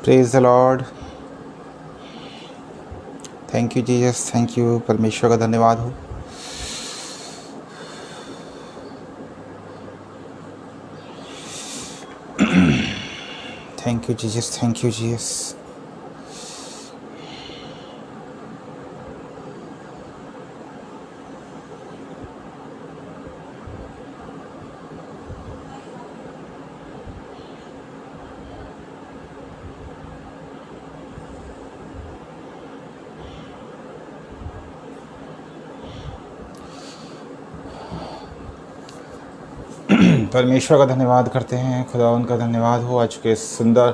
Praise the Lord. Thank you Jesus, thank you. परमेश्वर का धन्यवाद हो। Thank you Jesus, thank you Jesus. परमेश्वर का धन्यवाद करते हैं, खुदावन का धन्यवाद हो आज के सुंदर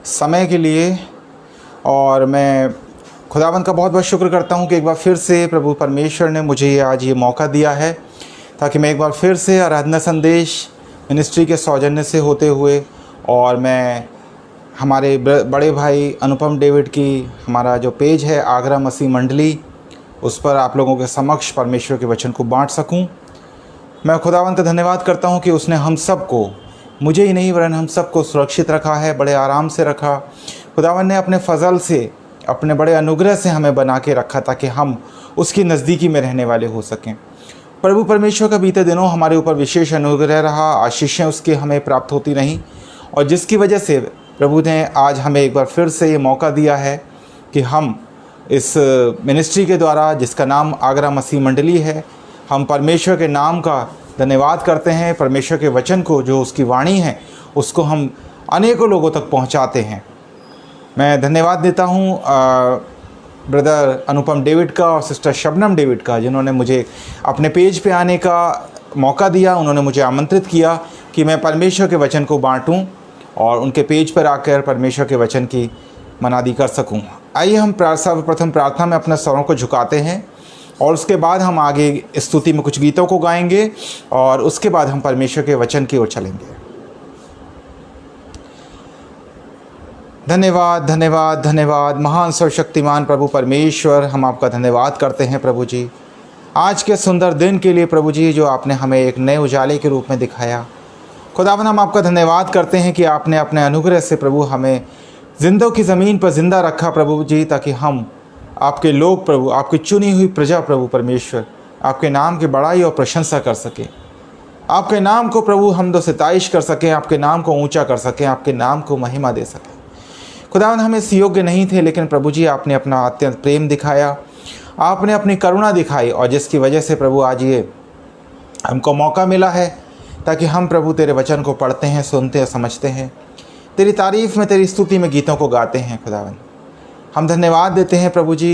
समय के लिए। और मैं खुदावन का बहुत बहुत शुक्र करता हूं कि एक बार फिर से प्रभु परमेश्वर ने मुझे आज ये मौका दिया है ताकि मैं एक बार फिर से आराधना संदेश मिनिस्ट्री के सौजन्य से होते हुए और मैं हमारे बड़े भाई अनुपम डेविड की हमारा जो पेज है आगरा मसीह मंडली, उस पर आप लोगों के समक्ष परमेश्वर के वचन को बांट सकूं। मैं खुदावंत का धन्यवाद करता हूं कि उसने हम सबको, मुझे ही नहीं वरन हम सबको सुरक्षित रखा है, बड़े आराम से रखा। खुदावन ने अपने फजल से, अपने बड़े अनुग्रह से हमें बना के रखा ताकि हम उसकी नज़दीकी में रहने वाले हो सकें। प्रभु परमेश्वर का बीते दिनों हमारे ऊपर विशेष अनुग्रह रहा, आशीषें उसके हमें प्राप्त होती रहीं, और जिसकी वजह से प्रभु ने आज हमें एक बार फिर से ये मौका दिया है कि हम इस मिनिस्ट्री के द्वारा, जिसका नाम आगरा मसीह मंडली है, हम परमेश्वर के नाम का धन्यवाद करते हैं। परमेश्वर के वचन को, जो उसकी वाणी है, उसको हम अनेकों लोगों तक पहुंचाते हैं। मैं धन्यवाद देता हूं ब्रदर अनुपम डेविड का और सिस्टर शबनम डेविड का, जिन्होंने मुझे अपने पेज पे आने का मौका दिया। उन्होंने मुझे आमंत्रित किया कि मैं परमेश्वर के वचन को बांटूं और उनके पेज पर आकर परमेश्वर के वचन की मनादी कर सकूं। आइए हम सर्वप्रथम प्रार्थना में अपने स्वरों को झुकाते हैं और उसके बाद हम आगे स्तुति में कुछ गीतों को गाएंगे और उसके बाद हम परमेश्वर के वचन की ओर चलेंगे। धन्यवाद, धन्यवाद, धन्यवाद महान सर्वशक्तिमान प्रभु परमेश्वर, हम आपका धन्यवाद करते हैं प्रभु जी, आज के सुंदर दिन के लिए प्रभु जी, जो आपने हमें एक नए उजाले के रूप में दिखाया। खुदावन, हम आपका धन्यवाद करते हैं कि आपने अपने अनुग्रह से प्रभु हमें जिंदों की ज़मीन पर जिंदा रखा प्रभु जी, ताकि हम आपके लोग प्रभु, आपकी चुनी हुई प्रजा प्रभु परमेश्वर, आपके नाम की बड़ाई और प्रशंसा कर सके, आपके नाम को प्रभु हमदो सिताइश कर सकें, आपके नाम को ऊंचा कर सकें, आपके नाम को महिमा दे सकें। खुदावन, हम इस योग्य नहीं थे, लेकिन प्रभु जी आपने अपना अत्यंत प्रेम दिखाया, आपने अपनी करुणा दिखाई, और जिसकी वजह से प्रभु आज ये हमको मौका मिला है ताकि हम प्रभु तेरे वचन को पढ़ते हैं, सुनते हैं, समझते हैं, तेरी तारीफ़ में, तेरी स्तुति में गीतों को गाते हैं। खुदावन, हम धन्यवाद देते हैं प्रभु जी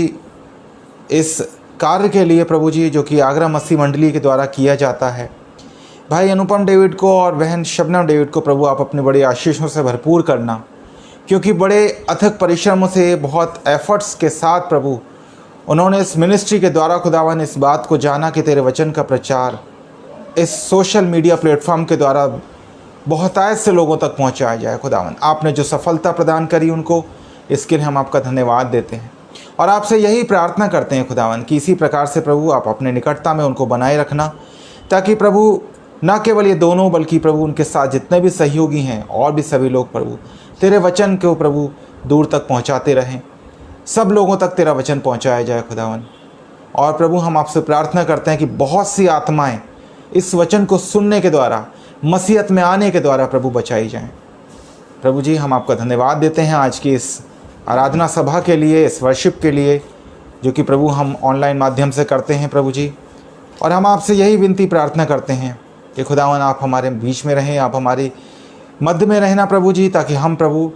इस कार्य के लिए प्रभु जी, जो कि आगरा मसीह मंडली के द्वारा किया जाता है। भाई अनुपम डेविड को और बहन शबनम डेविड को प्रभु आप अपने बड़े आशीषों से भरपूर करना, क्योंकि बड़े अथक परिश्रमों से, बहुत एफर्ट्स के साथ प्रभु उन्होंने इस मिनिस्ट्री के द्वारा खुदावन इस बात को जाना कि तेरे वचन का प्रचार इस सोशल मीडिया प्लेटफॉर्म के द्वारा बहुतायत से लोगों तक पहुँचाया जाए। खुदावन, आपने जो सफलता प्रदान करी उनको, इसके लिए हम आपका धन्यवाद देते हैं और आपसे यही प्रार्थना करते हैं खुदावन कि इसी प्रकार से प्रभु आप अपने निकटता में उनको बनाए रखना, ताकि प्रभु न केवल ये दोनों बल्कि प्रभु उनके साथ जितने भी सहयोगी हैं और भी सभी लोग प्रभु तेरे वचन को प्रभु दूर तक पहुंचाते रहें, सब लोगों तक तेरा वचन पहुंचाया जाए खुदावन। और प्रभु हम आपसे प्रार्थना करते हैं कि बहुत सी आत्माएँ इस वचन को सुनने के द्वारा, मसीहत में आने के द्वारा प्रभु बचाई जाएँ। प्रभु जी, हम आपका धन्यवाद देते हैं आज की इस आराधना सभा के लिए, इस वर्शिप के लिए, जो कि प्रभु हम ऑनलाइन माध्यम से करते हैं प्रभु जी। और हम आपसे यही विनती प्रार्थना करते हैं कि खुदावन आप हमारे बीच में रहें, आप हमारी मध्य में रहना प्रभु जी, ताकि हम प्रभु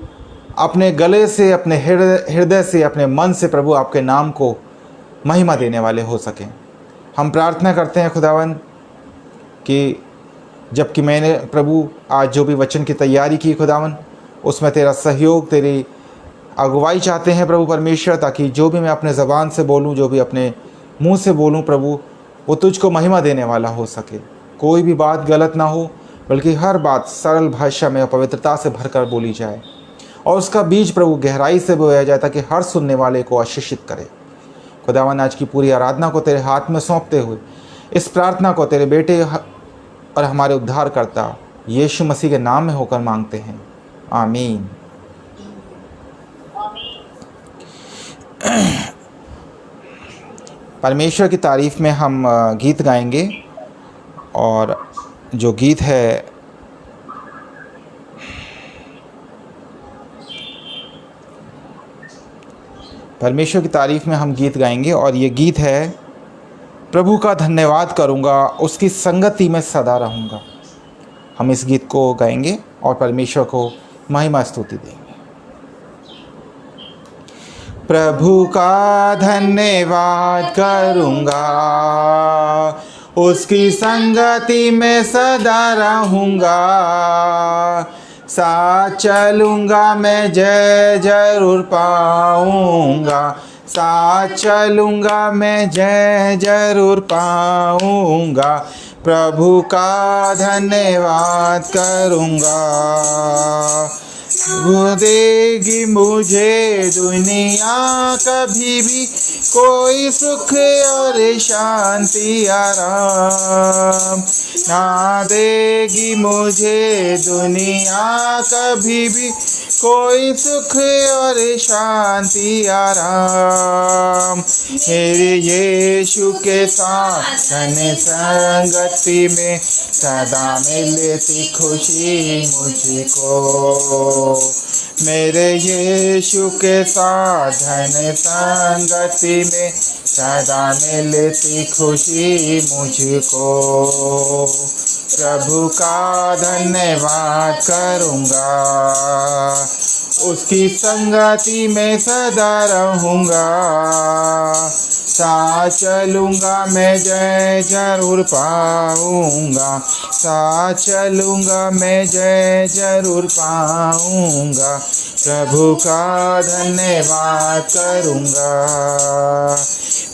अपने गले से, अपने हृदय से, अपने मन से प्रभु आपके नाम को महिमा देने वाले हो सकें। हम प्रार्थना करते हैं खुदावन कि जबकि मैंने प्रभु आज जो भी वचन की तैयारी की खुदावन, उसमें तेरा सहयोग, तेरी अगुवाई चाहते हैं प्रभु परमेश्वर, ताकि जो भी मैं अपने ज़बान से बोलूं, जो भी अपने मुंह से बोलूं प्रभु, वो तुझको महिमा देने वाला हो सके। कोई भी बात गलत ना हो, बल्कि हर बात सरल भाषा में और पवित्रता से भरकर बोली जाए और उसका बीज प्रभु गहराई से बोया जाए, ताकि हर सुनने वाले को आशीषित करे। खुदावन, आज की पूरी आराधना को तेरे हाथ में सौंपते हुए इस प्रार्थना को तेरे बेटे और हमारे उद्धारकर्ता यीशु मसीह के नाम में होकर मांगते हैं, आमीन। परमेश्वर की तारीफ़ में हम गीत गाएंगे, और जो गीत है परमेश्वर की तारीफ़ में हम गीत गाएंगे, और ये गीत है प्रभु का धन्यवाद करूँगा, उसकी संगति में सदा रहूँगा। हम इस गीत को गाएंगे और परमेश्वर को महिमा स्तुति देंगे। प्रभु का धन्यवाद करूँगा, उसकी संगति में सदा रहूँगा। साथ चलूँगा मैं जय जरूर पाऊँगा, साथ चलूँगा मैं जय जरूर पाऊँगा। प्रभु का धन्यवाद करूँगा। वो देगी मुझे दुनिया कभी भी कोई सुख और शांति आराम, ना देगी मुझे दुनिया कभी भी कोई सुख और शांति आराम। मेरे यीशु के साथ धन संगति में सदा मिलती खुशी मुझको। मेरे यीशु के साथ धन संगति में सदा मिलती खुशी मुझको। प्रभु का धन्यवाद करूँगा, उसकी संगति में सदा रहूँगा। साथ चलूँगा मैं जय जरूर पाऊँगा, साथ चलूँगा मैं जय जरूर पाऊँगा। प्रभु का धन्यवाद करूँगा।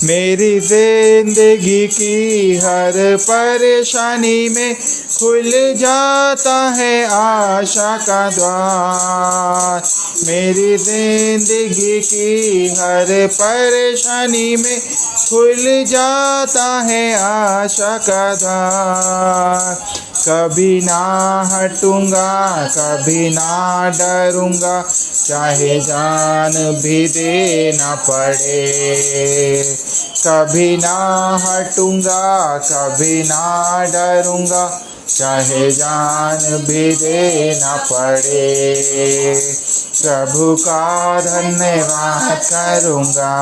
मेरी जिंदगी की हर परेशानी में खुल जाता है आशा का द्वार। मेरी जिंदगी की हर परेशानी में खुल जाता है आशा का द्वार। कभी ना हटूँगा, कभी ना डरूँगा, चाहे जान भी देना पड़े। कभी ना हटूँगा, कभी ना डरूँगा, चाहे जान भी देना पड़े। प्रभु का धन्यवाद करूँगा,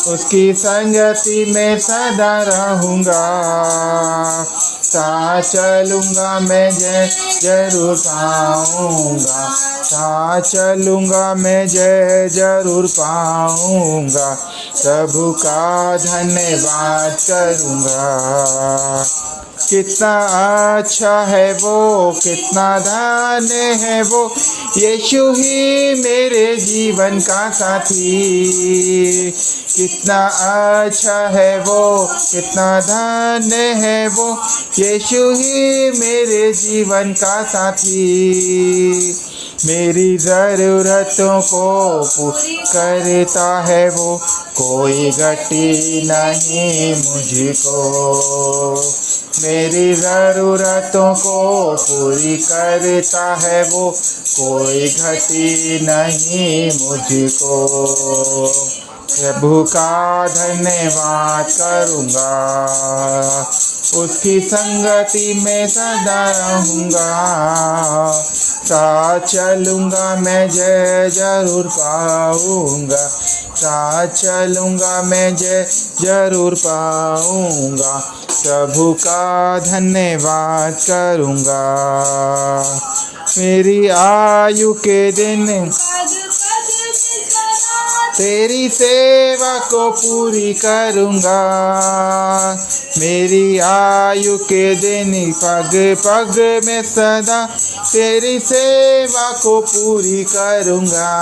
उसकी संगति में सदा रहूँगा। साथ चलूँगा मैं जय जरूर पाऊँगा, साथ चलूँगा मैं जय जरूर पाऊँगा। प्रभु का धन्यवाद करूँगा। कितना अच्छा है वो, कितना धन्य है वो, यीशु ही मेरे जीवन का साथी। कितना अच्छा है वो, कितना धन्य है वो, यीशु ही मेरे जीवन का साथी। मेरी ज़रूरतों को पूरी करता है वो, कोई घटी नहीं मुझको। मेरी ज़रूरतों को पूरी करता है वो, कोई घटी नहीं मुझको। प्रभु का धन्यवाद करूँगा, उसकी संगति में सदा रहूँगा। साथ चलूँगा मैं जय जरूर पाऊँगा, साथ चलूँगा मैं जय जरूर पाऊँगा। प्रभु का धन्यवाद करूँगा। मेरी आयु के दिन तेरी सेवा को पूरी करूँगा। मेरी आयु के दिन पग पग में सदा तेरी सेवा को पूरी करूँगा।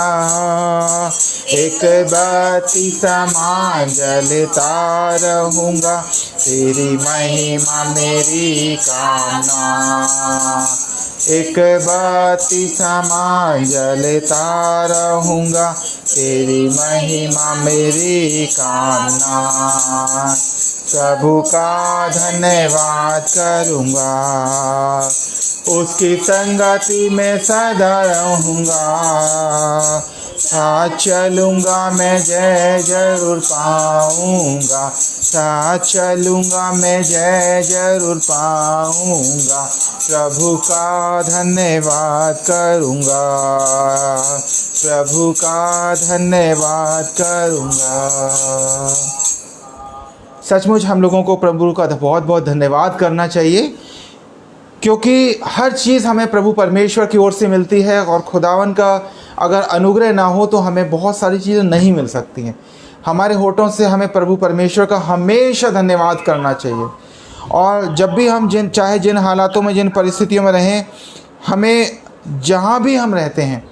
एक बत्ती समान जलता रहूँगा, तेरी महिमा मेरी कामना। एक बत्ती समान जलता रहूँगा, तेरी महिमा मेरी कामना। प्रभु का धन्यवाद करूँगा, उसकी संगति में सदा रहूँगा। साथ चलूँगा मैं जय जरूर पाऊँगा, साथ चलूँगा मैं जय जरूर पाऊँगा, प्रभु का धन्यवाद करूँगा, प्रभु का धन्यवाद करूँगा। सचमुच हम लोगों को प्रभु का बहुत बहुत धन्यवाद करना चाहिए, क्योंकि हर चीज़ हमें प्रभु परमेश्वर की ओर से मिलती है और खुदावन का अगर अनुग्रह ना हो तो हमें बहुत सारी चीज़ें नहीं मिल सकती हैं। हमारे होठों से हमें प्रभु परमेश्वर का हमेशा धन्यवाद करना चाहिए। और जब भी हम चाहे जिन हालातों में, जिन परिस्थितियों में रहें, हमें जहाँ भी हम रहते हैं,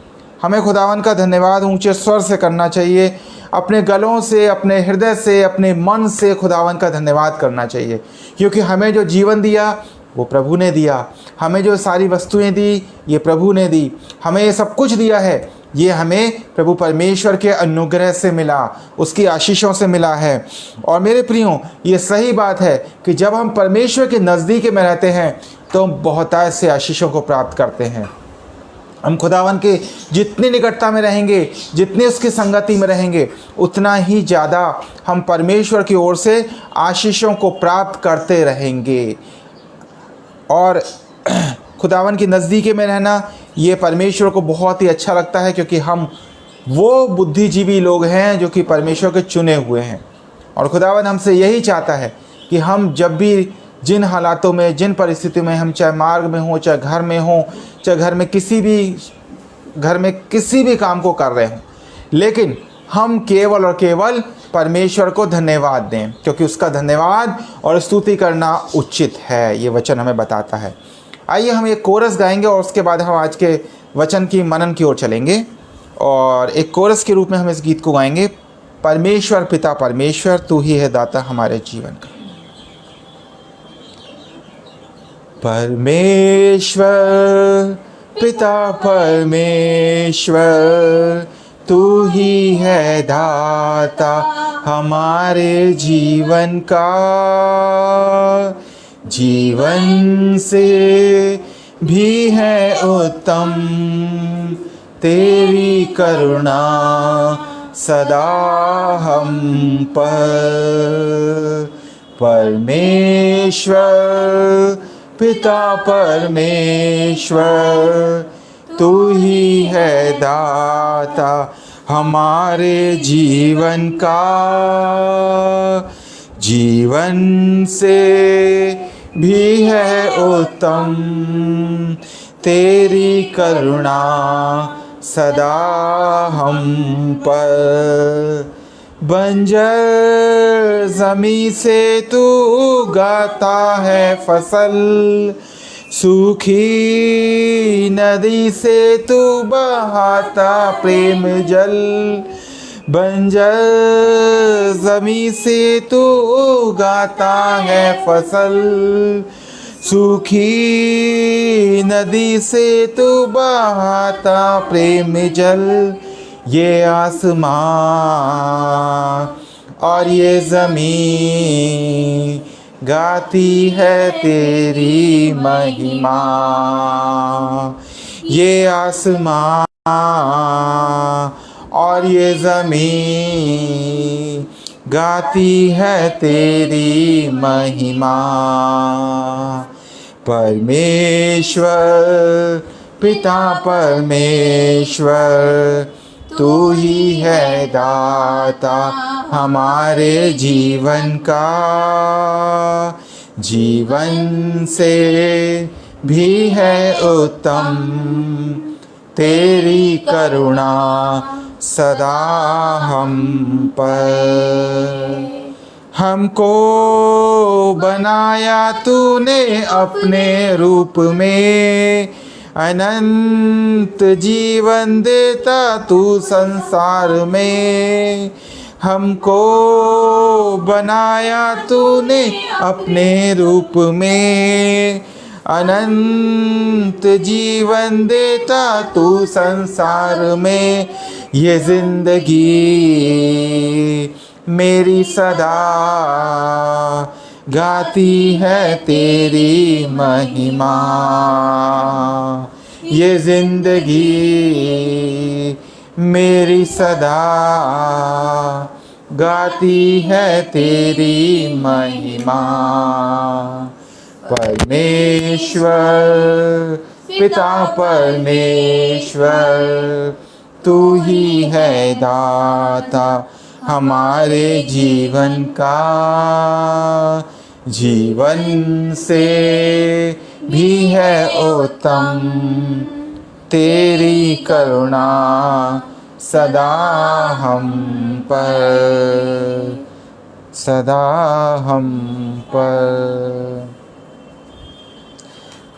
हमें खुदावन का धन्यवाद ऊंचे स्वर से करना चाहिए। अपने गलों से, अपने हृदय से, अपने मन से खुदावन का धन्यवाद करना चाहिए, क्योंकि हमें जो जीवन दिया वो प्रभु ने दिया। हमें जो सारी वस्तुएं दी ये प्रभु ने दी। हमें ये सब कुछ दिया है, ये हमें प्रभु परमेश्वर के अनुग्रह से मिला, उसकी आशीषों से मिला है। और मेरे प्रियो, ये सही बात है कि जब हम परमेश्वर के नज़दीक में रहते हैं तो हम बहुतायत से आशीषों को प्राप्त करते हैं। हम खुदावन के जितनी निकटता में रहेंगे, जितनी उसकी संगति में रहेंगे, उतना ही ज़्यादा हम परमेश्वर की ओर से आशीषों को प्राप्त करते रहेंगे। और खुदावन की नज़दीकी में रहना ये परमेश्वर को बहुत ही अच्छा लगता है, क्योंकि हम वो बुद्धिजीवी लोग हैं जो कि परमेश्वर के चुने हुए हैं। और खुदावन हमसे यही चाहता है कि हम जब भी जिन हालातों में, जिन परिस्थितियों में हम, चाहे मार्ग में हो, चाहे घर में हो, चाहे घर में किसी भी काम को कर रहे हों, लेकिन हम केवल और केवल परमेश्वर को धन्यवाद दें, क्योंकि उसका धन्यवाद और स्तुति करना उचित है, ये वचन हमें बताता है। आइए हम एक कोरस गाएंगे और उसके बाद हम आज के वचन की मनन की ओर चलेंगे। और एक कोरस के रूप में हम इस गीत को गाएंगे, परमेश्वर पिता परमेश्वर तू ही है दाता हमारे जीवन का। परमेश्वर पिता परमेश्वर तू ही है दाता हमारे जीवन का, जीवन से भी है उत्तम तेरी करुणा सदा हम पर। परमेश्वर पिता परमेश्वर तू ही है दाता हमारे जीवन का, जीवन से भी है उत्तम तेरी करुणा सदा हम पर। बंजर ज़मीं से तू उगाता है फसल, सूखी नदी से तू बहाता प्रेम जल। बंजर ज़मीं से तू उगाता है फसल, सूखी नदी से तू बहाता प्रेम जल। ये आसमां और ये ज़मीं गाती है तेरी महिमा। ये आसमां और ये ज़मीं गाती है तेरी महिमा। परमेश्वर पिता परमेश्वर तू ही है दाता हमारे जीवन का, जीवन से भी है उत्तम तेरी करुणा सदा हम पर। हमको बनाया तूने अपने रूप में, अनंत जीवन देता तू संसार में। हमको बनाया तूने अपने रूप में, अनंत जीवन देता तू संसार में। ये जिंदगी मेरी सदा गाती है तेरी महिमा। ये जिंदगी मेरी सदा गाती है तेरी महिमा। परमेश्वर पिता परमेश्वर, तू ही है दाता हमारे जीवन का। जीवन से भी है उत्तम तेरी करुणा सदा हम पर, सदा हम पर।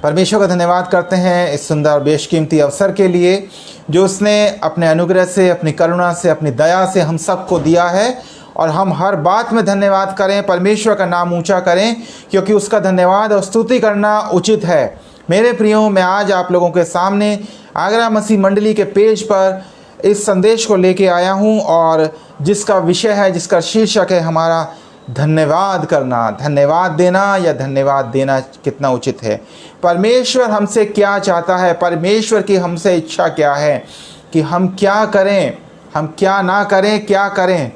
परमेश्वर का धन्यवाद करते हैं इस सुंदर बेशकीमती अवसर के लिए जो उसने अपने अनुग्रह से, अपनी करुणा से, अपनी दया से हम सबको दिया है। और हम हर बात में धन्यवाद करें, परमेश्वर का नाम ऊंचा करें, क्योंकि उसका धन्यवाद और स्तुति करना उचित है। मेरे प्रियो, मैं आज आप लोगों के सामने आगरा मसीह मंडली के पेज पर इस संदेश को लेके आया हूं, और जिसका विषय है, जिसका शीर्षक है हमारा धन्यवाद करना, धन्यवाद देना या धन्यवाद देना कितना उचित है। परमेश्वर हमसे क्या चाहता है, परमेश्वर की हमसे इच्छा क्या है कि हम क्या करें, हम क्या ना करें, क्या करें।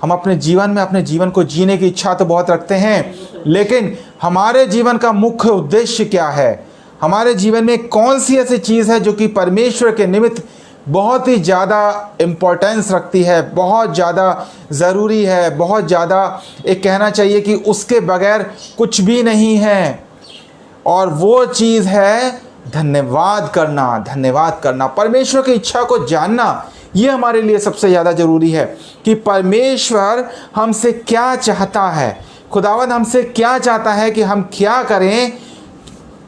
हम अपने जीवन में अपने जीवन को जीने की इच्छा तो बहुत रखते हैं, लेकिन हमारे जीवन का मुख्य उद्देश्य क्या है, हमारे जीवन में कौन सी ऐसी चीज़ है जो कि परमेश्वर के निमित्त बहुत ही ज़्यादा इम्पोर्टेंस रखती है, बहुत ज़्यादा ज़रूरी है, बहुत ज़्यादा एक कहना चाहिए कि उसके बगैर कुछ भी नहीं है। और वो चीज़ है धन्यवाद करना, धन्यवाद करना, परमेश्वर की इच्छा को जानना। ये हमारे लिए सबसे ज़्यादा ज़रूरी है कि परमेश्वर हमसे क्या चाहता है, खुदावंद हमसे क्या चाहता है कि हम क्या करें।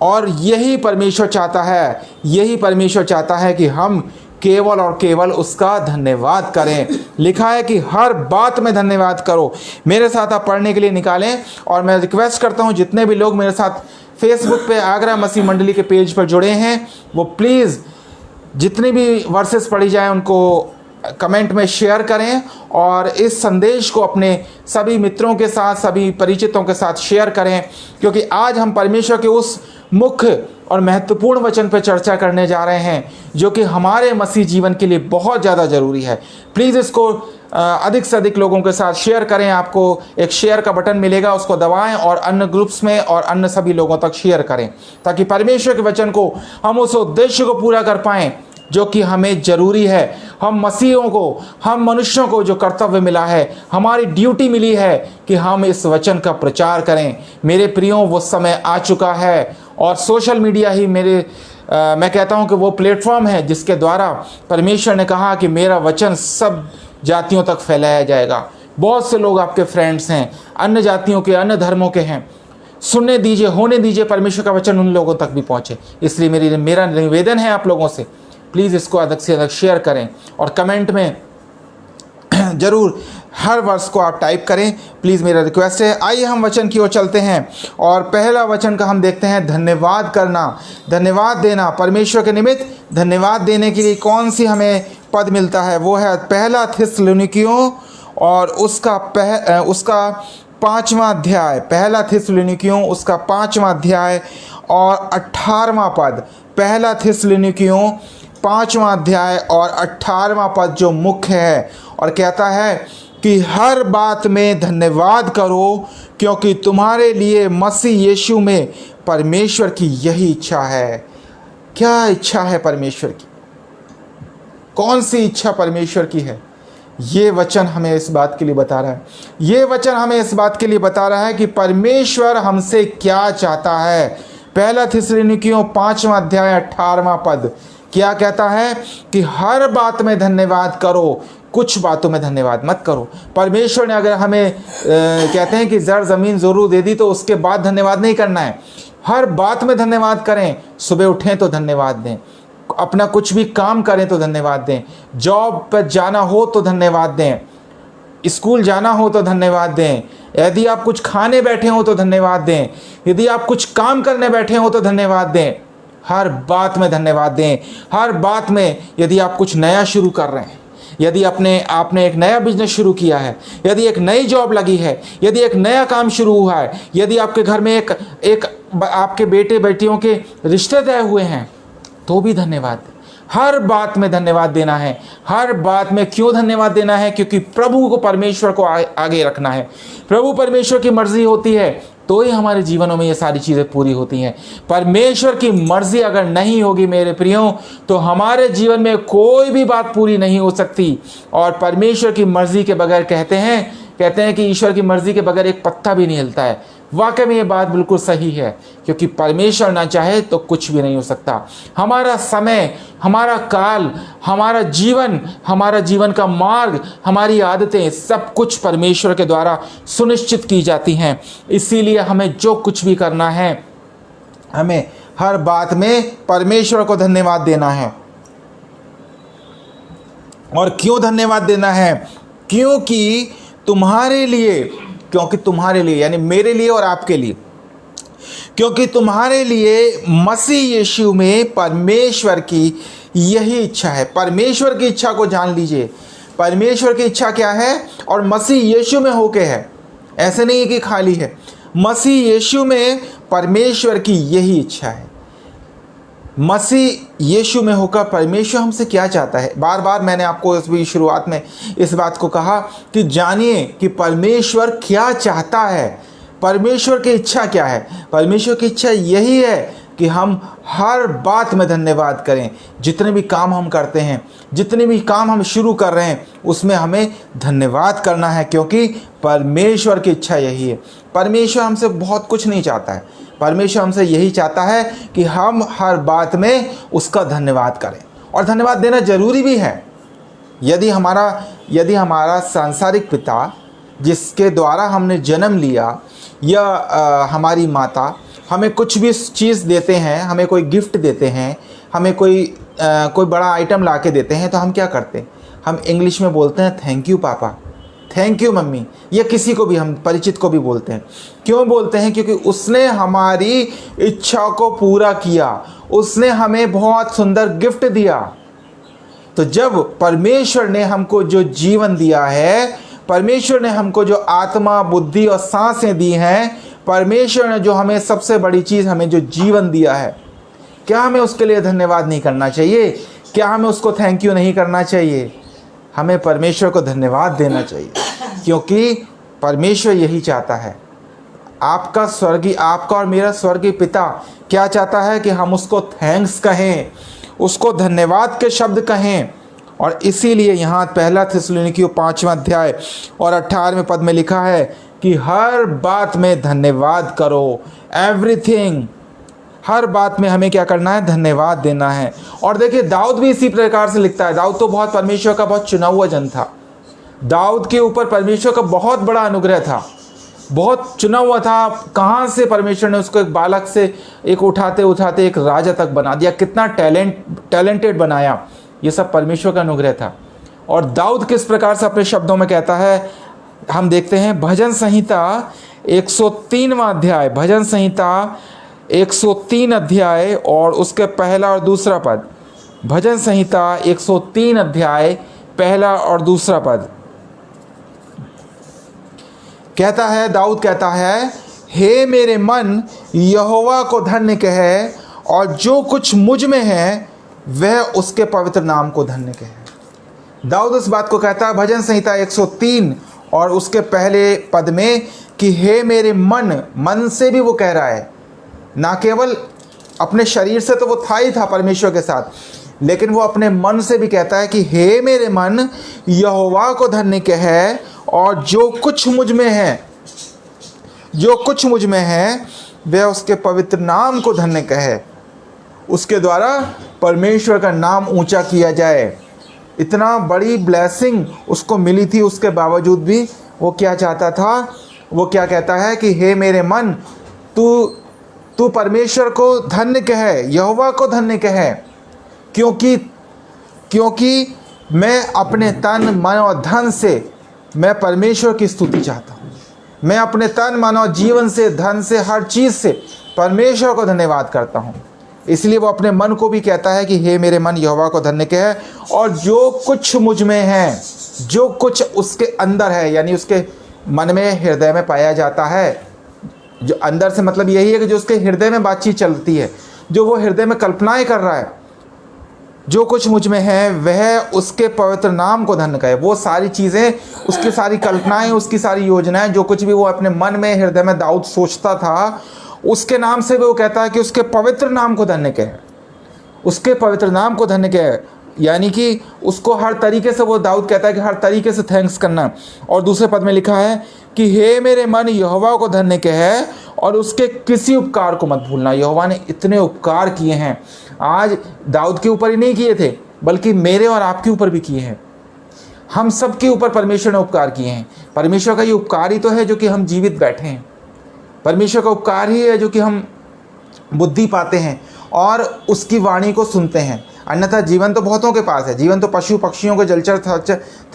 और यही परमेश्वर चाहता है, यही परमेश्वर चाहता है कि हम केवल और केवल उसका धन्यवाद करें। लिखा है कि हर बात में धन्यवाद करो। मेरे साथ आप पढ़ने के लिए निकालें, और मैं रिक्वेस्ट करता हूं जितने भी लोग मेरे साथ फेसबुक पे आगरा मसीह मंडली के पेज पर जुड़े हैं, वो प्लीज़ जितनी भी वर्सेस पढ़ी जाए उनको कमेंट में शेयर करें, और इस संदेश को अपने सभी मित्रों के साथ, सभी परिचितों के साथ शेयर करें, क्योंकि आज हम परमेश्वर के उस मुख्य और महत्वपूर्ण वचन पर चर्चा करने जा रहे हैं जो कि हमारे मसीह जीवन के लिए बहुत ज़्यादा ज़रूरी है। प्लीज़ इसको अधिक से अधिक लोगों के साथ शेयर करें। आपको एक शेयर का बटन मिलेगा, उसको दबाएं और अन्य ग्रुप्स में और अन्य सभी लोगों तक शेयर करें, ताकि परमेश्वर के वचन को हम उस उद्देश्य को पूरा कर पाएँ जो कि हमें ज़रूरी है। हम मसीहों को, हम मनुष्यों को जो कर्तव्य मिला है, हमारी ड्यूटी मिली है कि हम इस वचन का प्रचार करें। मेरे प्रियों, वो समय आ चुका है, और सोशल मीडिया ही मैं कहता हूं कि वो प्लेटफॉर्म है जिसके द्वारा परमेश्वर ने कहा कि मेरा वचन सब जातियों तक फैलाया जाएगा। बहुत से लोग आपके फ्रेंड्स हैं, अन्य जातियों के, अन्य धर्मों के हैं। सुनने दीजिए, होने दीजिए परमेश्वर का वचन उन लोगों तक भी पहुंचे। इसलिए मेरा निवेदन है आप लोगों से, प्लीज़ इसको अधिक से अधिक शेयर करें, और कमेंट में ज़रूर हर वर्ष को आप टाइप करें, प्लीज़ मेरा रिक्वेस्ट है। आइए हम वचन की ओर चलते हैं, और पहला वचन का हम देखते हैं धन्यवाद करना, धन्यवाद देना। परमेश्वर के निमित्त धन्यवाद देने के लिए कौन सी हमें पद मिलता है, वो है पहला थिस्सलुनीकियों और उसका 5वां अध्याय, पहला थिस्सलुनीकियों उसका 5वां अध्याय और 18वां पद। पहला थिस्सलुनीकियों 5वां अध्याय और 18वां पद जो मुख्य है, और कहता है कि हर बात में धन्यवाद करो, क्योंकि तुम्हारे लिए मसीह यीशु में परमेश्वर की यही इच्छा है। क्या इच्छा है परमेश्वर की? कौन सी इच्छा परमेश्वर की है? ये वचन हमें इस बात के लिए बता रहा है, ये वचन हमें इस बात के लिए बता रहा है कि परमेश्वर हमसे क्या चाहता है। पहला थिस्सलुनीकियों 5वां अध्याय 18वां पद क्या कहता है कि हर बात में धन्यवाद करो, कुछ बातों में धन्यवाद मत करो। परमेश्वर ने अगर हमें कहते हैं कि जड़ ज़मीन ज़रूर दे दी, तो उसके बाद धन्यवाद नहीं करना है। हर बात में धन्यवाद करें। सुबह उठें तो धन्यवाद दें, अपना कुछ भी काम करें तो धन्यवाद दें, जॉब पर जाना हो तो धन्यवाद दें, स्कूल जाना हो तो धन्यवाद दें, यदि आप कुछ खाने बैठे हो तो धन्यवाद दें, यदि आप कुछ काम करने बैठे हो तो धन्यवाद दें। हर बात में धन्यवाद दें। हर बात में, यदि आप कुछ नया शुरू कर रहे हैं, यदि आपने एक नया बिजनेस शुरू किया है, यदि एक नई जॉब लगी है, यदि एक नया काम शुरू हुआ है, यदि आपके घर में एक आपके बेटे बेटियों के रिश्ते तय हुए हैं, तो भी धन्यवाद दें। हर बात में धन्यवाद देना है। हर बात में क्यों धन्यवाद देना है? क्योंकि प्रभु को, परमेश्वर को आगे रखना है। प्रभु परमेश्वर की मर्जी होती है तो ही हमारे जीवनों में ये सारी चीज़ें पूरी होती हैं। परमेश्वर की मर्जी अगर नहीं होगी मेरे प्रियो, तो हमारे जीवन में कोई भी बात पूरी नहीं हो सकती। और परमेश्वर की मर्जी के बगैर कहते हैं कि ईश्वर की मर्जी के बगैर एक पत्ता भी नहीं हिलता है। वाकई में ये बात बिल्कुल सही है, क्योंकि परमेश्वर ना चाहे तो कुछ भी नहीं हो सकता। हमारा समय, हमारा काल, हमारा जीवन का मार्ग, हमारी आदतें, सब कुछ परमेश्वर के द्वारा सुनिश्चित की जाती हैं। इसीलिए हमें जो कुछ भी करना है, हमें हर बात में परमेश्वर को धन्यवाद देना है। और क्यों धन्यवाद देना है? क्योंकि तुम्हारे लिए यानी मेरे लिए और आपके लिए, क्योंकि तुम्हारे लिए मसीह यीशु में परमेश्वर की यही इच्छा है। परमेश्वर की इच्छा को जान लीजिए। परमेश्वर की इच्छा क्या है? और मसीह यीशु में होके है, ऐसे नहीं है कि खाली है। मसीह यीशु में परमेश्वर की यही इच्छा है। मसीह यीशु में होकर परमेश्वर हमसे क्या चाहता है? बार बार मैंने आपको इस भी शुरुआत में इस बात को कहा कि जानिए कि परमेश्वर क्या चाहता है। परमेश्वर की इच्छा क्या है? परमेश्वर की इच्छा यही है कि हम हर बात में धन्यवाद करें। जितने भी काम हम करते हैं, जितने भी काम हम शुरू कर रहे हैं, उसमें हमें धन्यवाद करना है, क्योंकि परमेश्वर की इच्छा यही है। परमेश्वर हमसे बहुत कुछ नहीं चाहता है। परमेश्वर हमसे यही चाहता है कि हम हर बात में उसका धन्यवाद करें। और धन्यवाद देना जरूरी भी है। यदि हमारा सांसारिक पिता, जिसके द्वारा हमने जन्म लिया, या हमारी माता हमें कुछ भी चीज़ देते हैं, हमें कोई गिफ्ट देते हैं, हमें कोई बड़ा आइटम ला के देते हैं, तो हम क्या करते हैं? हम इंग्लिश में बोलते हैं थैंक यू पापा, थैंक यू मम्मी, या किसी को भी, हम परिचित को भी बोलते हैं। क्यों बोलते हैं? क्योंकि उसने हमारी इच्छा को पूरा किया, उसने हमें बहुत सुंदर गिफ्ट दिया। तो जब परमेश्वर ने हमको जो जीवन दिया है, परमेश्वर ने हमको जो आत्मा, बुद्धि और सांसें दी हैं, परमेश्वर ने जो हमें सबसे बड़ी चीज़, हमें जो जीवन दिया है, क्या हमें उसके लिए धन्यवाद नहीं करना चाहिए? क्या हमें उसको थैंक यू नहीं करना चाहिए? हमें परमेश्वर को धन्यवाद देना चाहिए, क्योंकि परमेश्वर यही चाहता है। आपका और मेरा स्वर्गीय पिता क्या चाहता है? कि हम उसको थैंक्स कहें, उसको धन्यवाद के शब्द कहें। और इसीलिए यहाँ पहला थिस्सलुनीकियों 5वां अध्याय और 18वें पद में लिखा है कि हर बात में धन्यवाद करो। एवरीथिंग, हर बात में हमें क्या करना है? धन्यवाद देना है। और देखिए, दाऊद भी इसी प्रकार से लिखता है। दाऊद तो परमेश्वर का बहुत चुना हुआ जन था। दाऊद के ऊपर परमेश्वर का बहुत बड़ा अनुग्रह था, बहुत चुना हुआ था। कहाँ से परमेश्वर ने उसको एक बालक से एक उठाते उठाते एक राजा तक बना दिया, कितना टैलेंटेड बनाया। ये सब परमेश्वर का अनुग्रह था। और दाऊद किस प्रकार से अपने शब्दों में कहता है, हम देखते हैं भजन संहिता 103वां अध्याय, भजन संहिता 103 अध्याय और उसके पहला और दूसरा पद। भजन संहिता 103 अध्याय पहला और दूसरा पद कहता है, दाऊद कहता है, हे मेरे मन यहोवा को धन्य कहे, और जो कुछ मुझ में है वह उसके पवित्र नाम को धन्य कहे। दाऊद इस बात को कहता है भजन संहिता 103 और उसके पहले पद में कि हे मेरे मन से भी वो कह रहा है, ना केवल अपने शरीर से, तो वो था ही था परमेश्वर के साथ, लेकिन वो अपने मन से भी कहता है कि हे मेरे मन यहोवा को धन्य कहे, और जो कुछ मुझ में है वह उसके पवित्र नाम को धन्य कहे। उसके द्वारा परमेश्वर का नाम ऊंचा किया जाए। इतना बड़ी ब्लेसिंग उसको मिली थी, उसके बावजूद भी वो क्या चाहता था? वो क्या कहता है कि हे मेरे मन, तू परमेश्वर को धन्य कहे, यहोवा को धन्य कहे, क्योंकि मैं अपने तन, मन और धन से मैं परमेश्वर की स्तुति चाहता हूँ। मैं अपने तन, मन और जीवन से, धन से, हर चीज़ से परमेश्वर को धन्यवाद करता हूँ। इसलिए वो अपने मन को भी कहता है कि हे मेरे मन यहोवा को धन्य कहे, और जो कुछ मुझ में है, जो कुछ उसके अंदर है, यानी उसके मन में, हृदय में पाया जाता है। जो अंदर से मतलब यही है कि जो उसके हृदय में बातचीत चलती है, जो वो हृदय में कल्पनाएं कर रहा है, जो कुछ मुझ में है वह उसके पवित्र नाम को धन्य करे। वो सारी चीज़ें, उसकी सारी कल्पनाएं, उसकी सारी योजनाएं, जो कुछ भी वो अपने मन में, हृदय में दाऊद सोचता था, उसके नाम से वो कहता है कि उसके पवित्र नाम को धन्य कहे, उसके पवित्र नाम को धन्य कहे। यानी कि उसको हर तरीके से, वो दाऊद कहता है कि हर तरीके से थैंक्स करना। और दूसरे पद में लिखा है कि हे मेरे मन यहोवा को धन्य कहे और उसके किसी उपकार को मत भूलना। यहोवा ने इतने उपकार किए हैं, आज दाऊद के ऊपर ही नहीं किए थे बल्कि मेरे और आपके ऊपर भी किए हैं। हम सब के ऊपर परमेश्वर ने उपकार किए हैं। परमेश्वर का ये उपकार ही तो है जो कि हम जीवित बैठे हैं। परमेश्वर का उपकार ही है जो कि हम बुद्धि पाते हैं और उसकी वाणी को सुनते हैं। अन्यथा जीवन तो बहुतों के पास है, जीवन तो पशु पक्षियों के, जलचर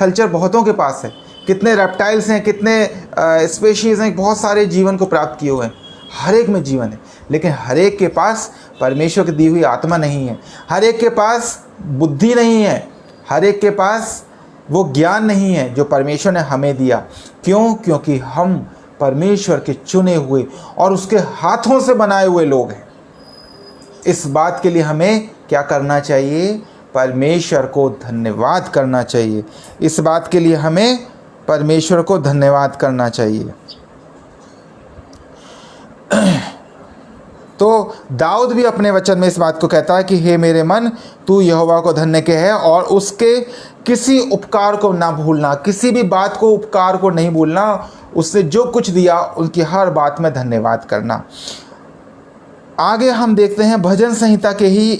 थलचर बहुतों के पास है। कितने रेप्टाइल्स हैं, कितने स्पेशीज़ हैं, बहुत सारे जीवन को प्राप्त किए हुए हैं। हर एक में जीवन है, लेकिन हर एक के पास परमेश्वर की दी हुई आत्मा नहीं है, हर एक के पास बुद्धि नहीं है, हर एक के पास वो ज्ञान नहीं है जो परमेश्वर ने हमें दिया। क्यों? क्योंकि हम परमेश्वर के चुने हुए और उसके हाथों से बनाए हुए लोग हैं। इस बात के लिए हमें क्या करना चाहिए? परमेश्वर को धन्यवाद करना चाहिए। इस बात के लिए हमें परमेश्वर को धन्यवाद करना चाहिए। तो दाऊद भी अपने वचन में इस बात को कहता है कि हे मेरे मन, तू यहोवा को धन्य कहे और उसके किसी उपकार को ना भूलना। किसी भी बात को, उपकार को नहीं भूलना। उसने जो कुछ दिया उनकी हर बात में धन्यवाद करना। आगे हम देखते हैं भजन संहिता के ही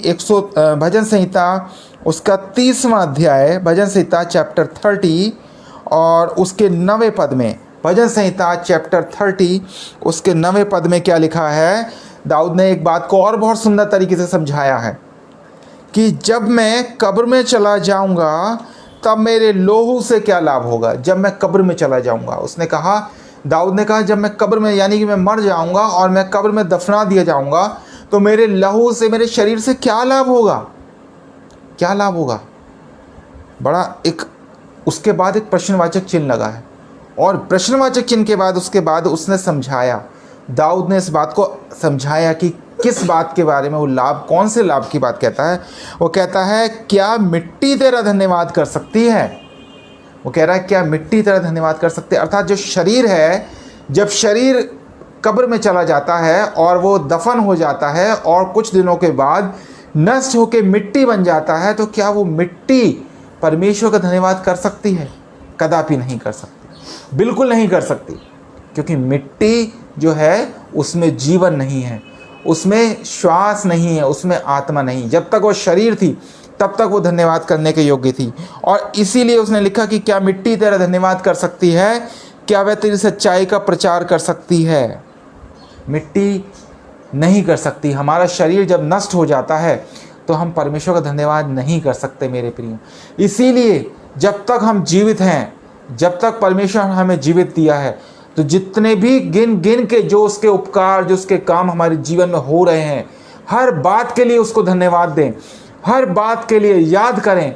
भजन संहिता उसका 30वां अध्याय, भजन संहिता चैप्टर 30 और उसके 9वें पद में, भजन संहिता चैप्टर 30 उसके 9वें पद में क्या लिखा है? दाऊद ने एक बात को और बहुत सुंदर तरीके से समझाया है कि जब मैं कब्र में चला जाऊंगा तब मेरे लोहू से क्या लाभ होगा। जब मैं कब्र में चला जाऊंगा, उसने कहा, दाऊद ने कहा, जब मैं कब्र में, यानी कि मैं मर जाऊंगा और मैं कब्र में दफना दिया जाऊंगा तो मेरे लहू से, मेरे शरीर से क्या लाभ होगा? क्या लाभ होगा? बड़ा एक, उसके बाद एक प्रश्नवाचक चिन्ह लगा है और प्रश्नवाचक चिन्ह के बाद उसके बाद उसने समझाया, दाऊद ने इस बात को समझाया कि किस बात के बारे में वो लाभ, कौन से लाभ की बात कहता है। वो कहता है, क्या मिट्टी तेरा धन्यवाद कर सकती है? वो कह रहा है क्या मिट्टी तेरा धन्यवाद कर सकती है? अर्थात जो शरीर है, जब शरीर कब्र में चला जाता है और वो दफन हो जाता है और कुछ दिनों के बाद नष्ट होकर मिट्टी बन जाता है, तो क्या वो मिट्टी परमेश्वर का धन्यवाद कर सकती है? कदापि नहीं कर सकती, बिल्कुल नहीं कर सकती। क्योंकि मिट्टी जो है उसमें जीवन नहीं है, उसमें श्वास नहीं है, उसमें आत्मा नहीं। जब तक वो शरीर थी तब तक वो धन्यवाद करने के योग्य थी। और इसीलिए उसने लिखा कि क्या मिट्टी तेरा धन्यवाद कर सकती है? क्या वह तेरी सच्चाई का प्रचार कर सकती है? मिट्टी नहीं कर सकती। हमारा शरीर जब नष्ट हो जाता है तो हम परमेश्वर का धन्यवाद नहीं कर सकते मेरे प्रिय। इसीलिए जब तक हम जीवित हैं, जब तक परमेश्वर हमें जीवित दिया है, तो जितने भी गिन गिन के जो उसके उपकार, जो उसके काम हमारे जीवन में हो रहे हैं, हर बात के लिए उसको धन्यवाद दें। हर बात के लिए याद करें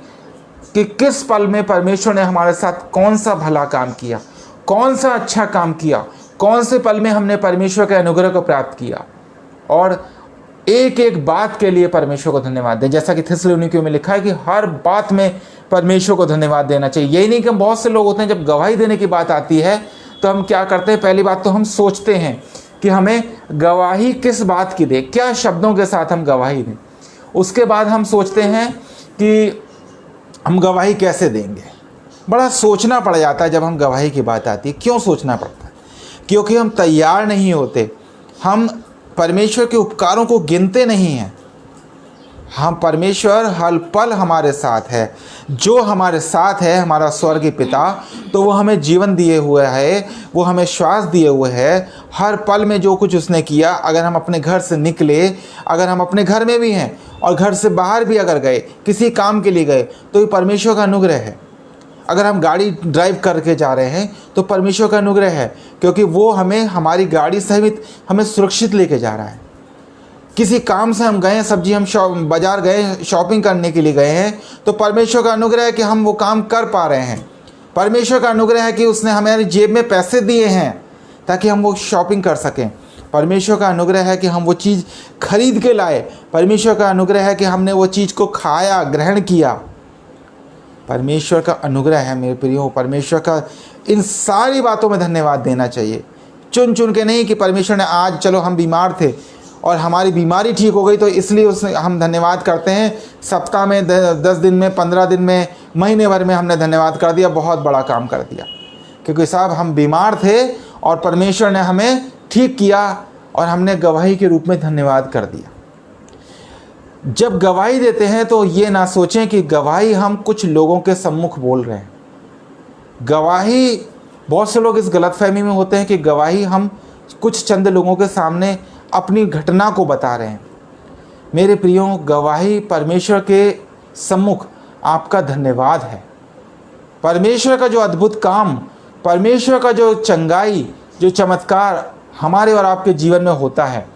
कि किस पल में परमेश्वर ने हमारे साथ कौन सा भला काम किया, कौन सा अच्छा काम किया, कौन से पल में हमने परमेश्वर के अनुग्रह को प्राप्त किया। और एक एक बात के लिए परमेश्वर को धन्यवाद दें। जैसा कि थिस्सलुनीकियों में लिखा है कि हर बात में परमेश्वर को धन्यवाद देना चाहिए। यही नहीं कि बहुत से लोग होते हैं, जब गवाही देने की बात आती है तो हम क्या करते हैं? पहली बात तो हम सोचते हैं कि हमें गवाही किस बात की दें, क्या शब्दों के साथ हम गवाही दें। उसके बाद हम सोचते हैं कि हम गवाही कैसे देंगे। बड़ा सोचना पड़ जाता है जब हम गवाही की बात आती है। क्यों सोचना पड़ता है? क्योंकि हम तैयार नहीं होते, हम परमेश्वर के उपकारों को गिनते नहीं हैं। हम, परमेश्वर हर पल हमारे साथ है। जो हमारे साथ है हमारा स्वर्गीय पिता, तो वो हमें जीवन दिए हुए है, वो हमें श्वास दिए हुए है। हर पल में जो कुछ उसने किया, अगर हम अपने घर से निकले, अगर हम अपने घर में भी हैं और घर से बाहर भी अगर गए, किसी काम के लिए गए, तो ये परमेश्वर का अनुग्रह है। अगर हम गाड़ी ड्राइव करके जा रहे हैं तो परमेश्वर का अनुग्रह है, क्योंकि वो हमें, हमारी गाड़ी सहित हमें सुरक्षित लेके जा रहा है। किसी काम से हम गए, सब्जी हम बाज़ार गए, शॉपिंग करने के लिए गए हैं, तो परमेश्वर का अनुग्रह है कि हम वो काम कर पा रहे हैं। परमेश्वर का अनुग्रह है कि उसने हमारी जेब में पैसे दिए हैं ताकि हम वो शॉपिंग कर सकें। परमेश्वर का अनुग्रह है कि हम वो चीज़ खरीद के लाए। परमेश्वर का अनुग्रह है कि हमने वो चीज़ को खाया, ग्रहण किया। परमेश्वर का अनुग्रह है मेरे प्रियो। परमेश्वर का इन सारी बातों में धन्यवाद देना चाहिए। चुन चुन के नहीं कि परमेश्वर ने आज चलो हम बीमार थे और हमारी बीमारी ठीक हो गई तो इसलिए उसने हम धन्यवाद करते हैं। सप्ताह में 10 दिन में, 15 दिन में, महीने भर में हमने धन्यवाद कर दिया, बहुत बड़ा काम कर दिया। क्योंकि साहब हम बीमार थे और परमेश्वर ने हमें ठीक किया और हमने गवाही के रूप में धन्यवाद कर दिया। जब गवाही देते हैं तो ये ना सोचें कि गवाही हम कुछ लोगों के सम्मुख बोल रहे हैं। गवाही, बहुत से लोग इस गलतफहमी में होते हैं कि गवाही हम कुछ चंद लोगों के सामने अपनी घटना को बता रहे हैं। मेरे प्रियो, गवाही परमेश्वर के सम्मुख आपका धन्यवाद है। परमेश्वर का जो अद्भुत काम, परमेश्वर का जो चंगाई, जो चमत्कार हमारे और आपके जीवन में होता है,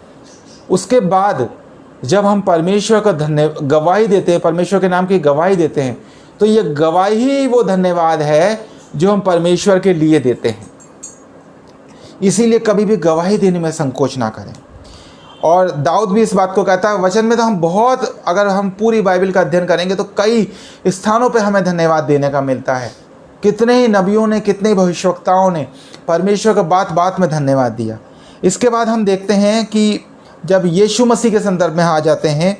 उसके बाद जब हम परमेश्वर का गवाही देते हैं, परमेश्वर के नाम की गवाही देते हैं, तो ये गवाही ही वो धन्यवाद है जो हम परमेश्वर के लिए देते हैं। इसीलिए कभी भी गवाही देने में संकोच ना करें। और दाऊद भी इस बात को कहता है। वचन में तो हम बहुत, अगर हम पूरी बाइबल का अध्ययन करेंगे तो कई स्थानों पे हमें धन्यवाद देने का मिलता है। कितने ही नबियों ने, कितने ही भविष्यवक्ताओं ने परमेश्वर को बात बात में धन्यवाद दिया। इसके बाद हम देखते हैं कि जब यीशु मसीह के संदर्भ में आ जाते हैं,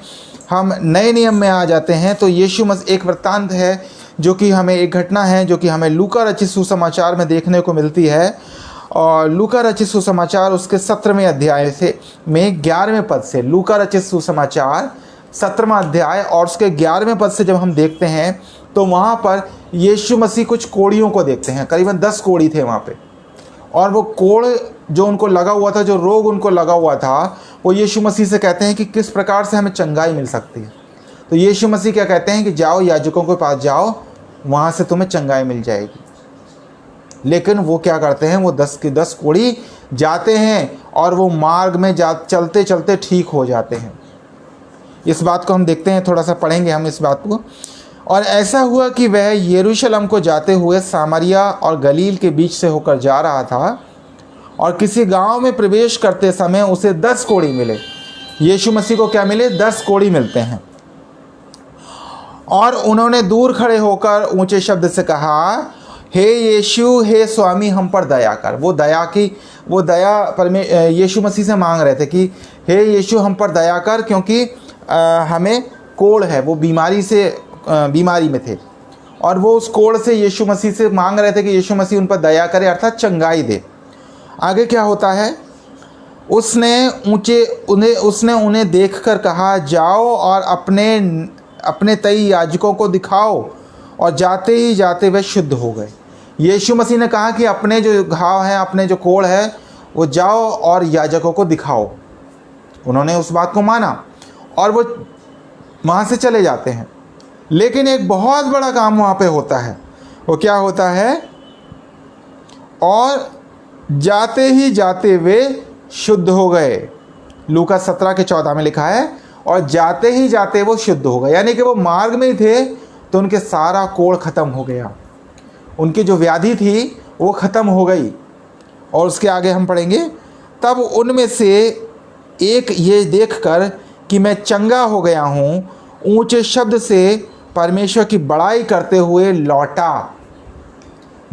हम नए नियम में आ जाते हैं, तो यीशु मसीह एक वृत्तांत है जो कि हमें, एक घटना है जो कि हमें लूका रचित सुसमाचार में देखने को मिलती है। और लूका रचित सुसमाचार उसके 17वें अध्याय से में 11वें पद से, लूका रचित सुसमाचार 17वां अध्याय और उसके 11वें पद से जब हम देखते हैं तो वहाँ पर यीशु मसीह कुछ कोढ़ियों को देखते हैं। करीबन 10 कोढ़ी थे वहाँ पे, और वो कोढ़ जो उनको लगा हुआ था, जो रोग उनको लगा हुआ था, वो यीशु मसीह से कहते हैं कि किस प्रकार से हमें चंगाई मिल सकती है। तो यीशु मसीह क्या कहते हैं कि जाओ याजकों के पास जाओ, वहाँ से तुम्हें चंगाई मिल जाएगी। लेकिन वो क्या करते हैं, वो 10 के 10 कोढ़ी जाते हैं और वो मार्ग में चलते चलते ठीक हो जाते हैं। इस बात को हम देखते हैं, थोड़ा सा पढ़ेंगे हम इस बात को। और ऐसा हुआ कि वह यरूशलेम को जाते हुए सामरिया और गलील के बीच से होकर जा रहा था, और किसी गांव में प्रवेश करते समय उसे 10 कोढ़ी मिले। यीशु मसीह को क्या मिले? 10 कोढ़ी मिलते हैं। और उन्होंने दूर खड़े होकर ऊंचे शब्द से कहा, हे यीशु, हे स्वामी, हम पर दया कर। वो दया यीशु मसीह से मांग रहे थे कि हे यीशु, हम पर दया कर, क्योंकि हमें कोढ़ है, वो बीमारी में थे। और वो उस कोढ़ से यीशु मसीह से मांग रहे थे कि यीशु मसीह उन पर दया करे, अर्थात चंगाई दे। आगे क्या होता है? उसने उन्हें देखकर कहा, जाओ और अपने तई याजकों को दिखाओ। और जाते ही जाते वे शुद्ध हो गए। यीशु मसीह ने कहा कि अपने जो घाव हैं, अपने जो कोढ़ है, वो जाओ और याजकों को दिखाओ। उन्होंने उस बात को माना और वो वहाँ से चले जाते हैं। लेकिन एक बहुत बड़ा काम वहाँ पे होता है। वो क्या होता है? और जाते ही जाते वे शुद्ध हो गए। लूका 17 के 14 में लिखा है, और जाते ही जाते वो शुद्ध हो गए। यानी कि वो मार्ग में ही थे तो उनके सारा कोढ़ खत्म हो गया, उनकी जो व्याधि थी वो खत्म हो गई। और उसके आगे हम पढ़ेंगे, तब उनमें से एक ये देखकर कि मैं चंगा हो गया हूँ, ऊंचे शब्द से परमेश्वर की बड़ाई करते हुए लौटा।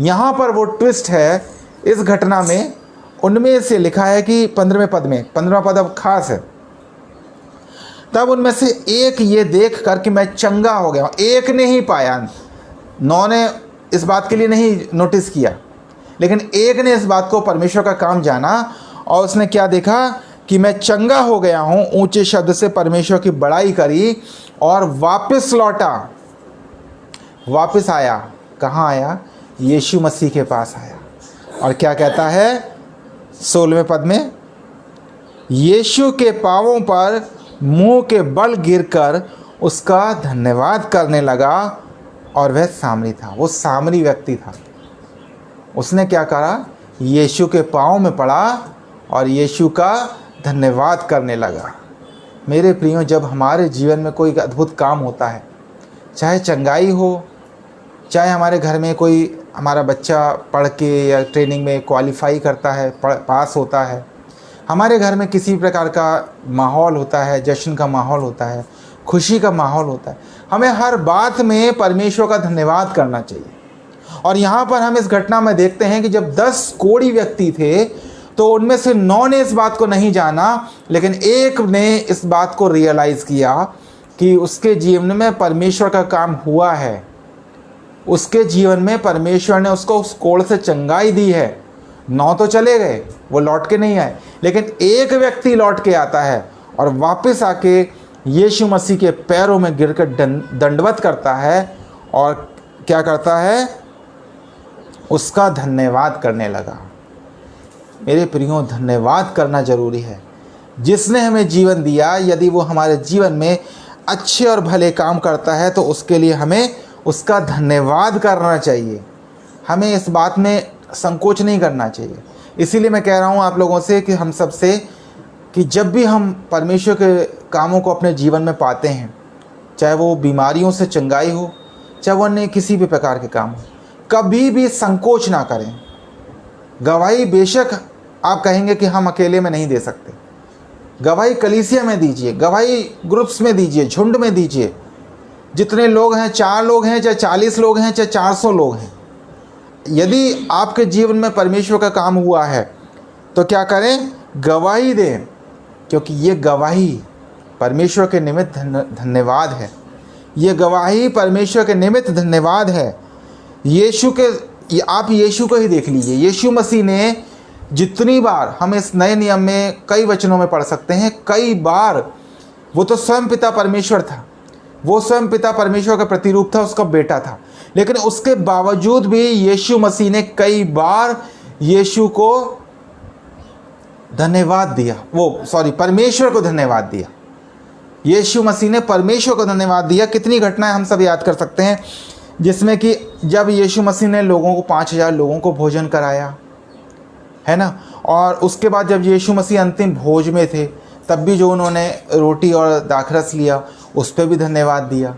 यहाँ पर वो ट्विस्ट है इस घटना में। उनमें से लिखा है कि 15वें पद में, 15वां पद अब खास है, तब उनमें से एक ये देख कर कि मैं चंगा हो गया। एक ने ही पाया, 9 ने इस बात के लिए नहीं नोटिस किया, लेकिन एक ने इस बात को, परमेश्वर का काम जाना, और उसने क्या देखा कि मैं चंगा हो गया हूँ, ऊंचे शब्द से परमेश्वर की बड़ाई करी और वापस लौटा। वापस आया, कहाँ आया? यीशु मसीह के पास आया। और क्या कहता है 16वें पद में, यीशु के पांवों पर मुंह के बल गिरकर उसका धन्यवाद करने लगा। और वह सामरी था, वो सामरी व्यक्ति था। उसने क्या करा? यीशु के पांव में पड़ा और यीशु का धन्यवाद करने लगा। मेरे प्रियो, जब हमारे जीवन में कोई अद्भुत काम होता है, चाहे चंगाई हो, चाहे हमारे घर में कोई हमारा बच्चा पढ़ के या ट्रेनिंग में क्वालिफाई करता है, पास होता है, हमारे घर में किसी प्रकार का माहौल होता है, जश्न का माहौल होता है, खुशी का माहौल होता है, हमें हर बात में परमेश्वर का धन्यवाद करना चाहिए। और यहाँ पर हम इस घटना में देखते हैं कि जब 10 कोढ़ी व्यक्ति थे तो उनमें से 9 ने इस बात को नहीं जाना, लेकिन एक ने इस बात को रियलाइज़ किया कि उसके जीवन में परमेश्वर का काम हुआ है, उसके जीवन में परमेश्वर ने उसको उस कोढ़ से चंगाई दी है। 9 तो चले गए, वो लौट के नहीं आए, लेकिन एक व्यक्ति लौट के आता है और वापस आके यीशु मसीह के पैरों में गिरकर दंडवत करता है और क्या करता है, उसका धन्यवाद करने लगा। मेरे प्रियो, धन्यवाद करना जरूरी है। जिसने हमें जीवन दिया, यदि वो हमारे जीवन में अच्छे और भले काम करता है तो उसके लिए हमें उसका धन्यवाद करना चाहिए। हमें इस बात में संकोच नहीं करना चाहिए। इसीलिए मैं कह रहा हूँ आप लोगों से कि हम सबसे कि जब भी हम परमेश्वर के कामों को अपने जीवन में पाते हैं, चाहे वो बीमारियों से चंगाई हो, चाहे वो अन्य किसी भी प्रकार के काम हो, कभी भी संकोच ना करें। गवाही बेशक आप कहेंगे कि हम अकेले में नहीं दे सकते, गवाही कलीसिया में दीजिए, गवाही ग्रुप्स में दीजिए, झुंड में दीजिए। जितने लोग हैं, 4 लोग हैं, चाहे 40 लोग हैं, चाहे 400 लोग हैं, यदि आपके जीवन में परमेश्वर का काम हुआ है तो क्या करें, गवाही दें, क्योंकि ये गवाही परमेश्वर के निमित्त धन्यवाद है। ये गवाही परमेश्वर के निमित्त धन्यवाद है। आप यीशु को ही देख लीजिए। यीशु मसीह ने जितनी बार, हम इस नए नियम में कई वचनों में पढ़ सकते हैं, कई बार, वो तो स्वयं पिता परमेश्वर था, वो स्वयं पिता परमेश्वर का प्रतिरूप था, उसका बेटा था, लेकिन उसके बावजूद भी यीशु मसीह ने कई बार यीशु को धन्यवाद दिया, परमेश्वर को धन्यवाद दिया। यीशु मसीह ने परमेश्वर को धन्यवाद दिया। कितनी घटनाएं हम सब याद कर सकते हैं, जिसमें कि जब यीशु मसीह ने लोगों को 5000 लोगों को भोजन कराया, है ना, और उसके बाद जब यीशु मसीह अंतिम भोज में थे तब भी जो उन्होंने रोटी और दाखरस लिया, उस पर भी धन्यवाद दिया।